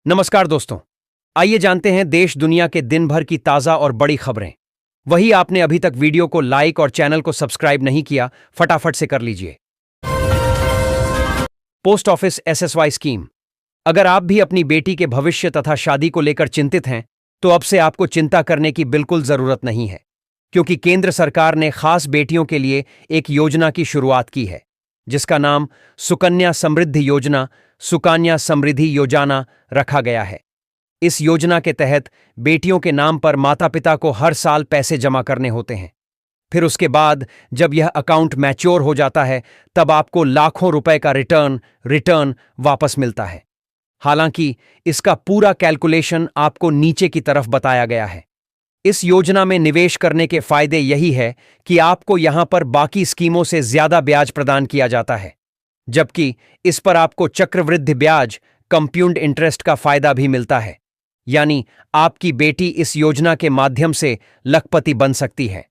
नमस्कार दोस्तों, आइए जानते हैं देश दुनिया के दिन भर की ताज़ा और बड़ी खबरें। वही आपने अभी तक वीडियो को लाइक और चैनल को सब्सक्राइब नहीं किया, फटाफट से कर लीजिए। Post office SSY scheme. अगर आप भी अपनी बेटी के भविष्य तथा शादी को लेकर चिंतित हैं, तो अब से आपको चिंता करने की बिल्कुल जरूरत नहीं है, क्योंकि केंद्र सरकार ने खास बेटियों के लिए एक योजना की शुरुआत की है, जिसका नाम सुकन्या समृद्धि योजना, सुकन्या समृद्धि योजना रखा गया है। इस योजना के तहत बेटियों के नाम पर माता पिता को हर साल पैसे जमा करने होते हैं। फिर उसके बाद जब यह अकाउंट मैच्योर हो जाता है, तब आपको लाखों रुपए का रिटर्न वापस मिलता है। हालांकि इसका पूरा कैलकुलेशन आपको नीचे की तरफ बताया गया है। इस योजना में निवेश करने के फायदे यही है कि आपको यहां पर बाकी स्कीमों से ज्यादा ब्याज प्रदान किया जाता है, जबकि इस पर आपको चक्रवृद्धि ब्याज कंपाउंड इंटरेस्ट का फायदा भी मिलता है। यानी आपकी बेटी इस योजना के माध्यम से लखपति बन सकती है।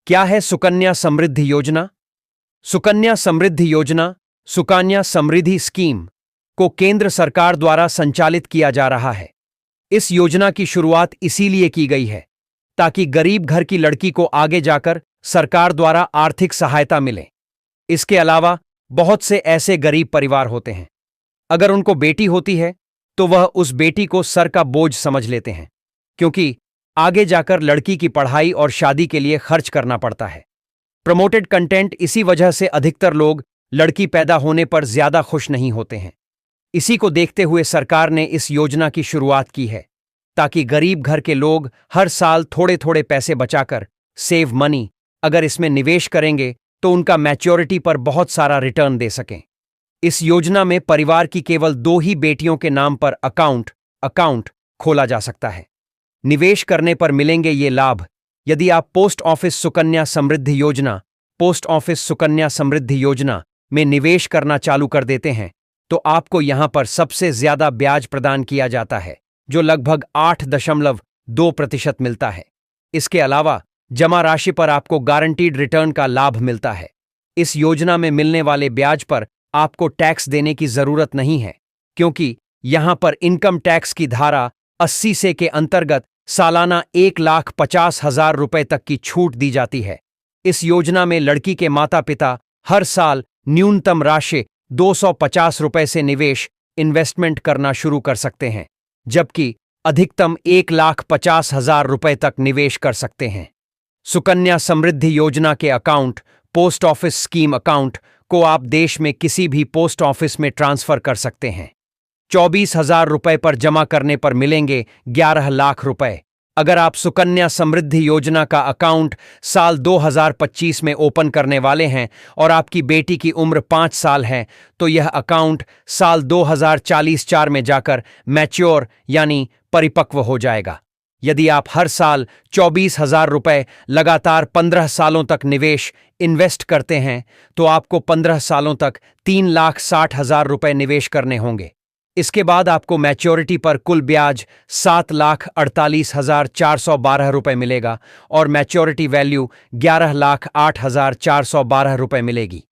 क्या है सुकन्या समृद्धि योजना? सुकन्या समृद्धि योजना, सुकन्या समृद्धि स्कीम को केंद्र सरकार द्वारा संचालित किया जा रहा है। इस योजना की शुरुआत इसीलिए की गई है ताकि गरीब घर की लड़की को आगे जाकर सरकार द्वारा आर्थिक सहायता मिले। इसके अलावा बहुत से ऐसे गरीब परिवार होते हैं, अगर उनको बेटी होती है तो वह उस बेटी को सर का बोझ समझ लेते हैं, क्योंकि आगे जाकर लड़की की पढ़ाई और शादी के लिए खर्च करना पड़ता है। Promoted content. इसी वजह से अधिकतर लोग लड़की पैदा होने पर ज्यादा खुश नहीं होते हैं। इसी को देखते हुए सरकार ने इस योजना की शुरुआत की है ताकि गरीब घर के लोग हर साल थोड़े थोड़े पैसे बचाकर सेव मनी अगर इसमें निवेश करेंगे तो उनका मैच्योरिटी पर बहुत सारा रिटर्न दे सकें। इस योजना में परिवार की केवल 2 ही बेटियों के नाम पर अकाउंट खोला जा सकता है। निवेश करने पर मिलेंगे ये लाभ। यदि आप पोस्ट ऑफिस सुकन्या समृद्धि योजना में निवेश करना चालू कर देते हैं, तो आपको यहां पर सबसे ज्यादा ब्याज प्रदान किया जाता है, जो लगभग 8.2% मिलता है। इसके अलावा जमा राशि पर आपको गारंटीड रिटर्न का लाभ मिलता है। इस योजना में मिलने वाले ब्याज पर आपको टैक्स देने की जरूरत नहीं है, क्योंकि यहां पर इनकम टैक्स की धारा 80 से के अंतर्गत सालाना 1,50,000 रुपए तक की छूट दी जाती है। इस योजना में लड़की के माता पिता हर साल न्यूनतम राशि 250 रुपए से इन्वेस्टमेंट करना शुरू कर सकते हैं, जबकि अधिकतम 1,50,000 रुपए तक निवेश कर सकते हैं। सुकन्या समृद्धि योजना के account, post office scheme account को आप देश में किसी भी पोस्ट ऑफिस में ट्रांसफर कर सकते हैं। 24,000 रुपए पर जमा करने पर मिलेंगे 11 लाख रुपए। अगर आप सुकन्या समृद्धि योजना का अकाउंट साल 2025 में ओपन करने वाले हैं और आपकी बेटी की उम्र 5 साल है, तो यह अकाउंट साल 2044 में जाकर मैच्योर यानी परिपक्व हो जाएगा। यदि आप हर साल 24,000 रुपए लगातार 15 सालों तक इन्वेस्ट करते हैं, तो आपको 15 सालों तक 3,60,000 रुपए निवेश करने होंगे। इसके बाद आपको मैच्योरिटी पर कुल ब्याज 7,48,412 रुपए मिलेगा और मैच्योरिटी वैल्यू 11,08,412 रुपए मिलेगी।